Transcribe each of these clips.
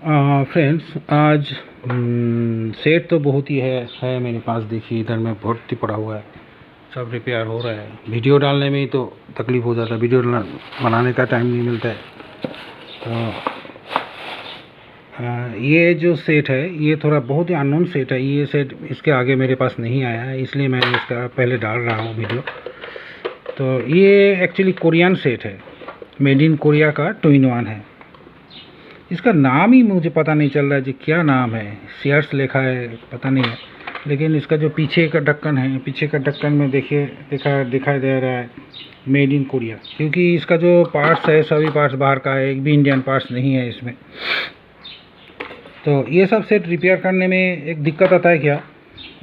Friends, आज set तो बहुत ही है मेरे पास। देखिए, इधर में बहुत ही पड़ा हुआ है, सब रिपेयर हो रहा है। वीडियो डालने में ही तो तकलीफ़ हो जाता है, वीडियो बनाने का टाइम नहीं मिलता है। तो ये जो सेट है, ये थोड़ा बहुत ही अननोन सेट है। ये सेट इसके आगे मेरे पास नहीं आया है, इसलिए मैं इसका पहले डाल रहा हूँ वीडियो। तो ये एक्चुअली कोरियन सेट है, मेड इन कोरिया का 2-in-1 है। इसका नाम ही मुझे पता नहीं चल रहा है जी, क्या नाम है। शेयर्स लिखा है, पता नहीं है। लेकिन इसका जो पीछे का ढक्कन है, पीछे का ढक्कन में देखिए दिखाई दे रहा है मेड इन कोरिया, क्योंकि इसका जो पार्ट्स है सभी पार्ट्स बाहर का है, एक भी इंडियन पार्ट्स नहीं है इसमें। तो ये सब सेट रिपेयर करने में एक दिक्कत आता है क्या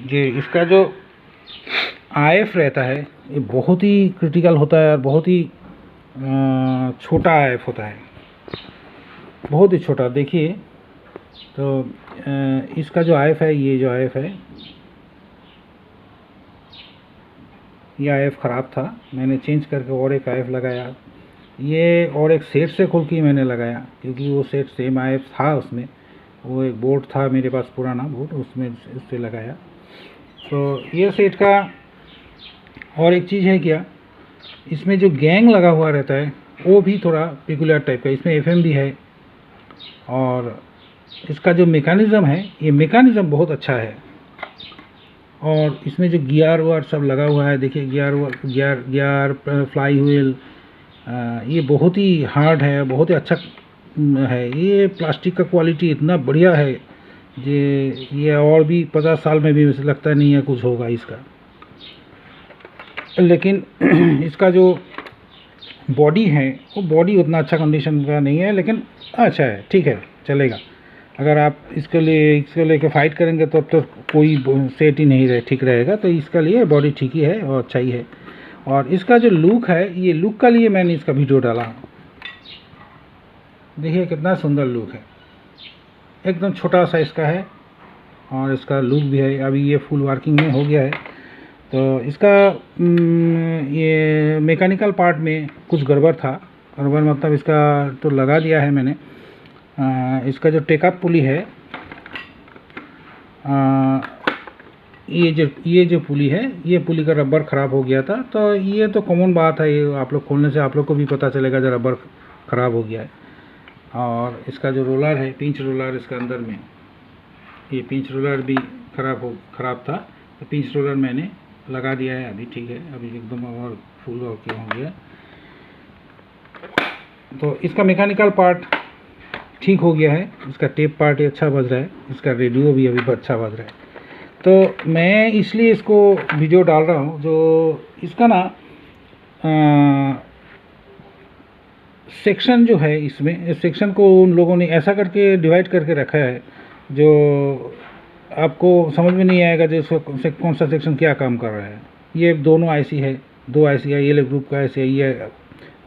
जी, इसका जो IF रहता है ये बहुत ही क्रिटिकल होता है और बहुत ही छोटा IF होता है, बहुत ही छोटा। देखिए, तो इसका जो IF है, ये जो IF है, ये IF ख़राब था। मैंने चेंज करके और एक IF लगाया। ये और एक सेट से खोल के मैंने लगाया, क्योंकि वो सेट सेम IF था उसमें। वो एक बोर्ड था मेरे पास, पुराना बोर्ड, उसमें उससे लगाया। तो ये सेट का और एक चीज़ है क्या, इसमें जो गैंग लगा हुआ रहता है वो भी थोड़ा पिकुलर टाइप का। इसमें FM भी है, और इसका जो मैकेनिज़्म है, ये मैकेनिज़्म बहुत अच्छा है। और इसमें जो गियर वार सब लगा हुआ है, देखिए गियर फ्लाई व्हील, ये बहुत ही हार्ड है, बहुत ही अच्छा है। ये प्लास्टिक का क्वालिटी इतना बढ़िया है ये और भी 50 साल में भी लगता नहीं है कुछ होगा इसका। लेकिन इसका जो बॉडी है, वो बॉडी उतना अच्छा कंडीशन का नहीं है, लेकिन अच्छा है, ठीक है, चलेगा। अगर आप इसके लेके फ़ाइट करेंगे तो अब तो कोई सेट ही नहीं ठीक रहेगा। तो इसके लिए बॉडी ठीक ही है और अच्छा ही है। और इसका जो लुक है, ये लुक का लिए मैंने इसका वीडियो डाला। देखिए कितना सुंदर लुक है, एकदम छोटा सा इसका है, और इसका लुक भी है। अभी ये फुल वर्किंग में हो गया है। तो इसका ये मैकेनिकल पार्ट में कुछ गड़बड़ था। गड़बड़ मतलब इसका तो लगा दिया है मैंने। इसका जो टेकअप पुली है, ये जो पुली है, ये पुली का रबर ख़राब हो गया था। तो ये तो कॉमन बात है, ये आप लोग खोलने से आप लोग को भी पता चलेगा जब रबर ख़राब हो गया है। और इसका जो रोलर है, पिंच रोलर, इसका अंदर में ये पिंच रोलर भी ख़राब था। तो पिंच रोलर मैंने लगा दिया है, अभी ठीक है, अभी एकदम और फुल और क्या हो गया। तो इसका मैकेनिकल पार्ट ठीक हो गया है, इसका टेप पार्ट अच्छा बज रहा है, इसका रेडियो भी अभी अच्छा बज रहा है। तो मैं इसलिए इसको वीडियो डाल रहा हूँ। जो इसका ना सेक्शन जो है, इसमें इस सेक्शन को उन लोगों ने ऐसा करके डिवाइड करके रखा है जो आपको समझ में नहीं आएगा जो इसको कौन सा सेक्शन क्या काम कर रहा है। ये दोनों IC है, 2 IC है। ये ग्रुप का IC है, ये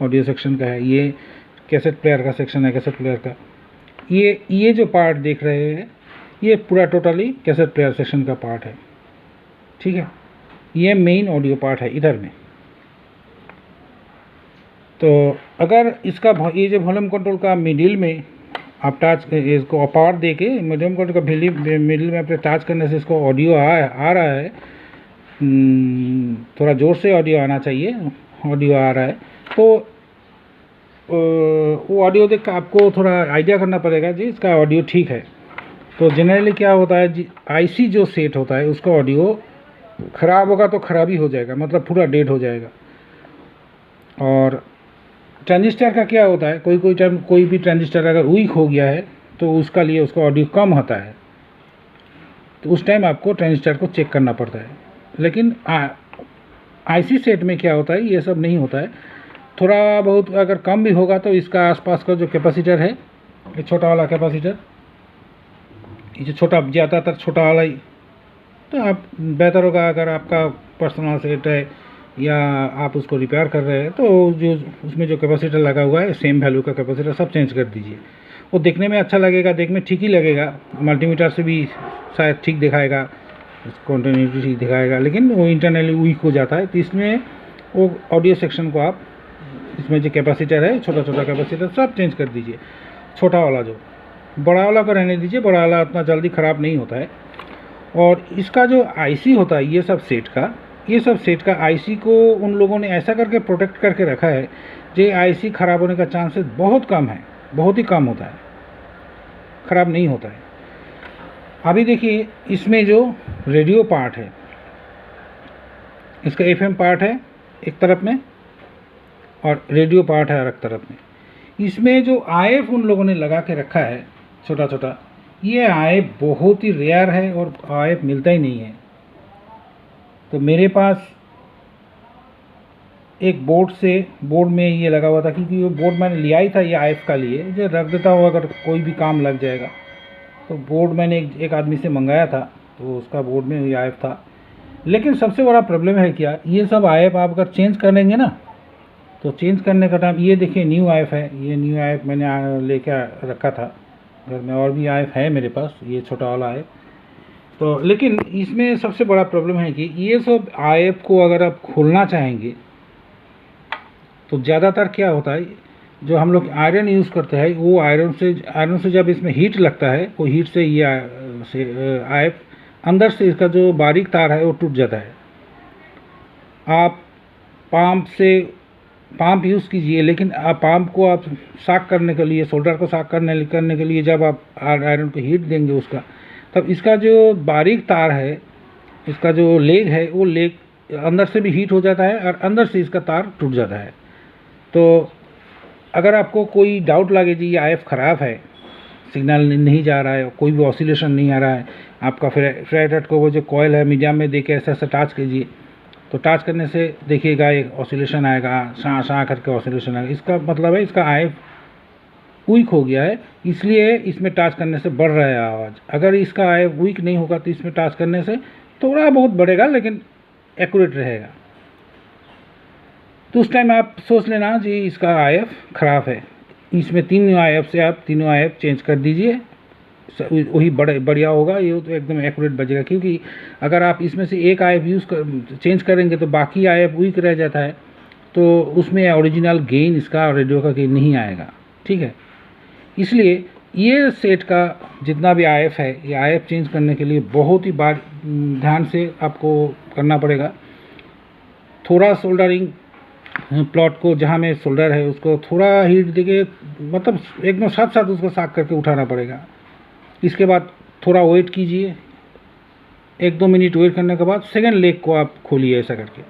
ऑडियो सेक्शन का है, ये कैसेट प्लेयर का सेक्शन है, कैसेट प्लेयर का। ये जो पार्ट देख रहे हैं, ये पूरा टोटली कैसेट प्लेयर सेक्शन का पार्ट है, ठीक है। ये मेन ऑडियो पार्ट है इधर में। तो अगर इसका ये जो वॉल्यूम कंट्रोल का मिडिल में आप टच इसको पावर दे के मीडियम कंट्रोल का मिडिल में अपने टच करने से इसको ऑडियो आ रहा है। थोड़ा ज़ोर से ऑडियो आना चाहिए, ऑडियो आ रहा है। तो वो ऑडियो देख कर आपको थोड़ा आइडिया करना पड़ेगा जी इसका ऑडियो ठीक है। तो जनरली क्या होता है जी, IC जो सेट होता है उसका ऑडियो ख़राब होगा तो ख़राब ही हो जाएगा, मतलब पूरा डेड हो जाएगा। और ट्रांजिस्टर का क्या होता है, कोई भी ट्रांजिस्टर अगर वीक हो गया है तो उसका ऑडियो कम होता है। तो उस टाइम आपको ट्रांजिस्टर को चेक करना पड़ता है। लेकिन IC सेट में क्या होता है, ये सब नहीं होता है। थोड़ा बहुत अगर कम भी होगा तो इसका आसपास का जो कैपेसिटर है, ये छोटा वाला कैपेसिटर, ये जो ज़्यादातर छोटा वाला ही, तो आप बेहतर होगा अगर आपका पर्सनल सेट है या आप उसको रिपेयर कर रहे हैं तो जो उसमें जो कैपेसिटर लगा हुआ है सेम वैल्यू का कैपेसिटर सब चेंज कर दीजिए। वो देखने में अच्छा लगेगा, देखने में ठीक ही लगेगा। मल्टीमीटर से भी शायद ठीक दिखाएगा, कॉन्टिन्यूटी ठीक दिखाएगा, लेकिन वो इंटरनली वीक हो जाता है। तो इसमें वो ऑडियो सेक्शन को आप इसमें जो कैपेसिटर है, छोटा कैपेसिटर सब चेंज कर दीजिए। छोटा वाला जो बड़ा वाला का रहने दीजिए, बड़ा वाला उतना जल्दी ख़राब नहीं होता है। और इसका जो आईसी होता है, ये सब सेट का आईसी को उन लोगों ने ऐसा करके प्रोटेक्ट करके रखा है जो आईसी ख़राब होने का चांसेस बहुत कम है, बहुत ही कम होता है, ख़राब नहीं होता है। अभी देखिए इसमें जो रेडियो पार्ट है, इसका एफएम पार्ट है एक तरफ में और रेडियो पार्ट है अलग तरफ में। इसमें जो आईएफ उन लोगों ने लगा के रखा है छोटा छोटा, ये आईएफ बहुत ही रेयर है और आईएफ मिलता ही नहीं है। तो मेरे पास एक बोर्ड में ये लगा हुआ था, क्योंकि वो बोर्ड मैंने लिया ही था ये आईएफ का लिए, जो रख देता हूँ अगर कोई भी काम लग जाएगा। तो बोर्ड मैंने एक आदमी से मंगाया था, तो उसका बोर्ड में ये आईएफ था। लेकिन सबसे बड़ा प्रॉब्लम है क्या, ये सब आईएफ आप अगर चेंज कर लेंगे ना, तो चेंज करने का टाइम, ये देखिए न्यू आईएफ है, ये न्यू आईएफ मैंने लेके रखा था घर में, और भी आईएफ है मेरे पास, ये छोटा वाला है। तो लेकिन इसमें सबसे बड़ा प्रॉब्लम है कि ये सब आईएफ को अगर आप खोलना चाहेंगे तो ज़्यादातर क्या होता है, जो हम लोग आयरन यूज़ करते हैं, वो आयरन से जब इसमें हीट लगता है, वो हीट से ये आईएफ अंदर से इसका जो बारीक तार है वो टूट जाता है। आप पंप यूज़ कीजिए, लेकिन आप पंप को आप साक करने के लिए, सोल्डर को साक करने के लिए जब आप आयरन को हीट देंगे उसका, तब इसका जो बारीक तार है, इसका जो लेग है, वो लेग अंदर से भी हीट हो जाता है और अंदर से इसका तार टूट जाता है। तो अगर आपको कोई डाउट लगे जी ये आईएफ ख़राब है, सिग्नल नहीं जा रहा है, कोई भी ऑसिलेशन नहीं आ रहा है, आपका फ्लैट हेड को वो जो कॉयल है मीडियम में देके ऐसा टच कीजिए, तो टच करने से देखिएगा एक ऑसिलेशन आएगा, शां करके ऑसिलेशन आएगा। इसका मतलब है इसका आईएफ वीक हो गया है, इसलिए इसमें टच करने से बढ़ रहा है आवाज़। अगर इसका आईएफ वीक नहीं होगा तो इसमें टच करने से थोड़ा बहुत बढ़ेगा, लेकिन एक्यूरेट रहेगा। तो उस टाइम आप सोच लेना जी इसका आईएफ ख़राब है। इसमें 3 आईएफ से आप तीनों आईएफ चेंज कर दीजिए, वही बढ़िया होगा, ये तो एकदम एक्यूरेट बजेगा। क्योंकि अगर आप इसमें से एक आईएफ चेंज करेंगे तो बाकी आईएफ वीक रह जाता है, तो उसमें ओरिजिनल गेन इसका रेडियो का गेन नहीं आएगा, ठीक है। इसलिए ये सेट का जितना भी आईएफ है, ये आईएफ चेंज करने के लिए बहुत ही ध्यान से आपको करना पड़ेगा। थोड़ा सोल्डरिंग प्लॉट को, जहाँ में सोल्डर है उसको थोड़ा हीट देके, मतलब एकदम साथ उसको साक करके उठाना पड़ेगा। इसके बाद थोड़ा वेट कीजिए, 1-2 मिनट वेट करने के बाद सेकंड लेग को आप खोलिए ऐसा करके।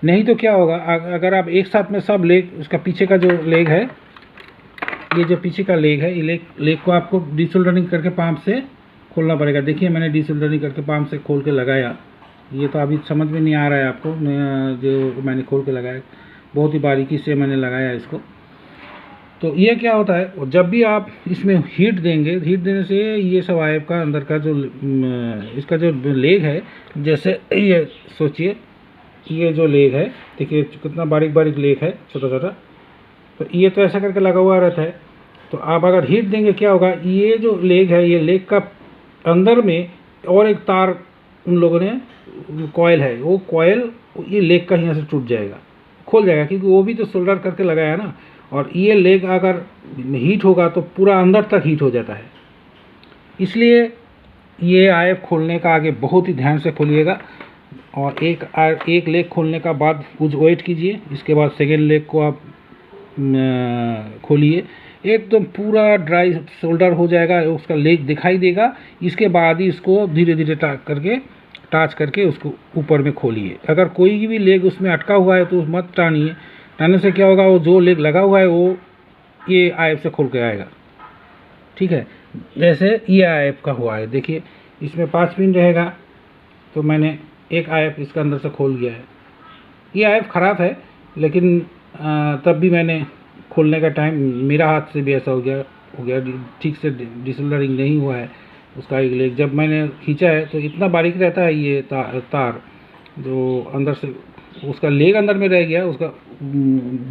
नहीं तो क्या होगा, अगर आप एक साथ में सब लेग, उसका पीछे का जो लेग है, ये जो पीछे का लेग है, ये लेग को आपको डिसोल्डरिंग करके पंप से खोलना पड़ेगा। देखिए मैंने डिसोल्डरिंग करके पंप से खोल के लगाया, ये तो अभी समझ में नहीं आ रहा है आपको, जो मैंने खोल के लगाया, बहुत ही बारीकी से मैंने लगाया इसको। तो ये क्या होता है, जब भी आप इसमें हीट देने से ये सब आईएफ का अंदर का जो इसका जो लेग है, जैसे ये सोचिए ये जो लेग है, देखिए कितना बारीक लेग है, छोटा, तो ये तो ऐसा करके लगा हुआ रहता है। तो आप अगर हीट देंगे क्या होगा, ये जो लेग है, ये लेग का अंदर में और एक तार उन लोगों ने, कॉयल है, वो कॉयल ये लेग का यहाँ से टूट जाएगा, खोल जाएगा, क्योंकि वो भी तो सोल्डर करके लगाया ना। और ये लेग अगर हीट होगा तो पूरा अंदर तक हीट हो जाता है। इसलिए ये आईएफ खोलने का आगे बहुत ही ध्यान से खोलिएगा, और एक लेग खोलने का बाद कुछ वेट कीजिए, इसके बाद सेकेंड लेग को आप खोलिए, एकदम पूरा ड्राई सोल्डर हो जाएगा, उसका लेग दिखाई देगा। इसके बाद ही इसको धीरे धीरे टच करके उसको ऊपर में खोलिए। अगर कोई भी लेग उसमें अटका हुआ है तो मत टानिए, टानने से क्या होगा, वो जो लेग लगा हुआ है वो ये आईएफ से खोल के आएगा, ठीक है। जैसे ये आईएफ का हुआ है, देखिए इसमें 5 पिन रहेगा, तो मैंने एक आईएफ इसका अंदर से खोल गया है। ये आईएफ ख़राब है, लेकिन तब भी मैंने खोलने का टाइम मेरा हाथ से भी ऐसा हो गया, ठीक से डिसोल्डरिंग नहीं हुआ है उसका एक लेग। जब मैंने खींचा है तो इतना बारीक रहता है ये तार जो अंदर से, उसका लेग अंदर में रह गया, उसका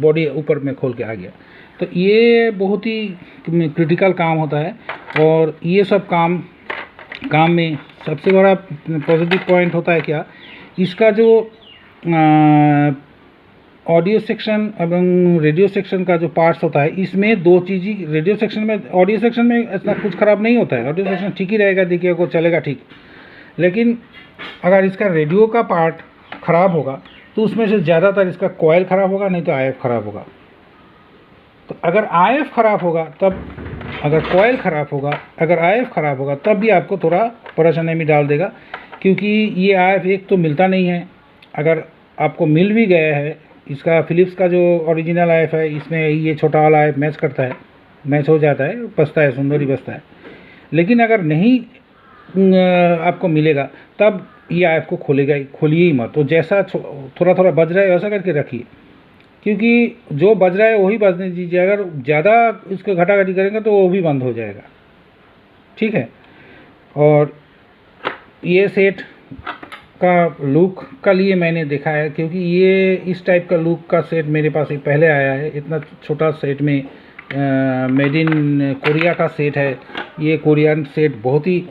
बॉडी ऊपर में खोल के आ गया। तो ये बहुत ही क्रिटिकल काम होता है, और ये सब काम में सबसे बड़ा पॉजिटिव पॉइंट होता है क्या, इसका जो ऑडियो सेक्शन एवं रेडियो सेक्शन का जो पार्ट्स होता है, इसमें दो चीज़ ही, रेडियो सेक्शन में, ऑडियो सेक्शन में इतना कुछ ख़राब नहीं होता है, ऑडियो सेक्शन ठीक ही रहेगा, देखिए को चलेगा ठीक। लेकिन अगर इसका रेडियो का पार्ट ख़राब होगा तो उसमें से ज़्यादातर इसका कॉइल ख़राब होगा, नहीं तो IF ख़राब होगा। तो अगर IF ख़राब होगा तब, अगर कॉइल ख़राब होगा, अगर IF ख़राब होगा तब भी आपको थोड़ा परेशानी में डाल देगा, क्योंकि ये IF एक तो मिलता नहीं है। अगर आपको मिल भी गया है, इसका फिलिप्स का जो ओरिजिनल IF है, इसमें ये छोटा वाला IF मैच करता है, मैच हो जाता है, बजता है, सुंदर ही बजता है। लेकिन अगर नहीं आपको मिलेगा तब ये IF को खोलिए ही मत। तो जैसा थोड़ा थोड़ा बज रहा है वैसा करके रखिए, क्योंकि जो बज रहा है वही बजने दीजिए। अगर ज़्यादा इसको घटाघटी करेंगे तो वो भी बंद हो जाएगा, ठीक है। और ये सेट का लुक का लिए मैंने देखा है, क्योंकि ये इस टाइप का लुक का सेट मेरे पास एक पहले आया है। इतना छोटा सेट में मेड इन कोरिया का सेट है। ये कोरियन सेट बहुत ही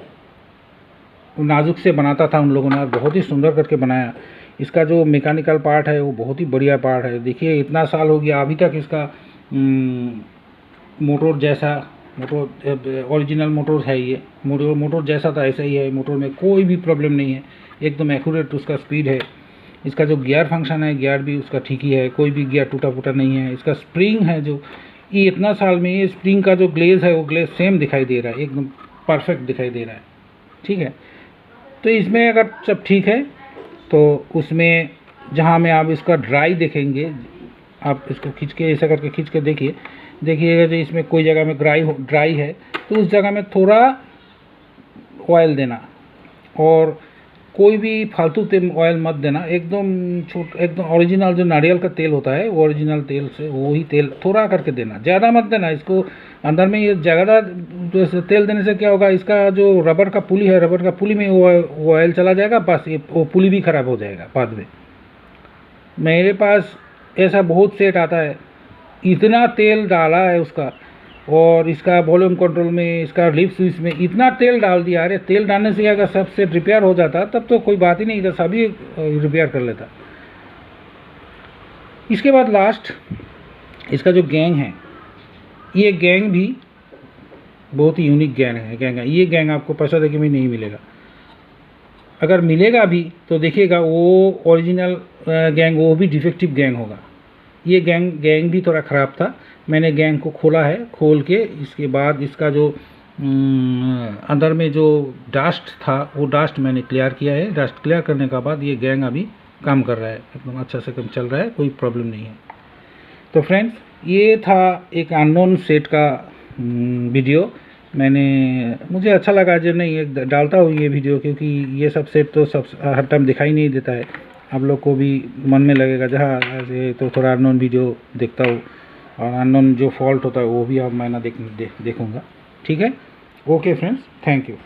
नाजुक से बनाता था उन लोगों ने, बहुत ही सुंदर करके बनाया। इसका जो मैकेनिकल पार्ट है वो बहुत ही बढ़िया पार्ट है। देखिए इतना साल हो गया, अभी तक इसका मोटर जैसा, मोटर ओरिजिनल मोटर है, ये मोटर जैसा था ऐसा ही है। मोटर में कोई भी प्रॉब्लम नहीं है, एकदम एक्यूरेट उसका स्पीड है। इसका जो गियर फंक्शन है, गियर भी उसका ठीक ही है, कोई भी गियर टूटा फूटा नहीं है। इसका स्प्रिंग है जो, ये इतना साल में ये स्प्रिंग का जो ग्लेज है वो ग्लेज सेम दिखाई दे रहा है, एकदम परफेक्ट दिखाई दे रहा है, ठीक है। तो इसमें अगर सब ठीक है तो उसमें जहाँ में आप इसका ड्राई देखेंगे, आप इसको खींच के ऐसा करके खींच के देखिएगा जो इसमें कोई जगह में ड्राई है तो उस जगह में थोड़ा ऑयल देना, और कोई भी फालतू तेल ऑयल मत देना। एकदम ओरिजिनल जो नारियल का तेल होता है, वो ओरिजिनल तेल से वही तेल थोड़ा करके देना, ज़्यादा मत देना। इसको अंदर में ये ज़्यादा तेल देने से क्या होगा, इसका जो रबर का पुली है, रबर का पुली में वो ऑयल चला जाएगा, बस ये वो पुली भी ख़राब हो जाएगा बाद में। मेरे पास ऐसा बहुत सेट आता है, इतना तेल डाला है उसका, और इसका वॉल्यूम कंट्रोल में, इसका लिप स्विच में इतना तेल डाल दिया। अरे तेल डालने से अगर सब सेट रिपेयर हो जाता तब तो कोई बात ही नहीं था, सभी रिपेयर कर लेता। इसके बाद लास्ट इसका जो गैंग है, ये गैंग भी बहुत ही यूनिक गैंग है। ये गैंग आपको पैसा देके भी नहीं मिलेगा। अगर मिलेगा भी तो देखिएगा वो ओरिजिनल गैंग, वो भी डिफेक्टिव गैंग होगा। ये गैंग भी थोड़ा ख़राब था। मैंने गैंग को खोला है, खोल के इसके बाद इसका जो अंदर में जो डस्ट था वो डस्ट मैंने क्लियर किया है। डस्ट क्लियर करने के बाद ये गैंग अभी काम कर रहा है, एकदम अच्छा से काम चल रहा है, कोई प्रॉब्लम नहीं है। तो फ्रेंड्स, ये था एक अननोन सेट का वीडियो। मुझे अच्छा लगा जो नहीं डालता हूँ ये वीडियो, क्योंकि ये सब सेट तो सब हर टाइम दिखाई नहीं देता है। आप लोग को भी मन में लगेगा जहाँ ऐसे तो थोड़ा अननोन वीडियो देखता हूँ, और अननोन जो फॉल्ट होता है वो भी अब मैं देखूँगा, ठीक है। Okay friends, thank you.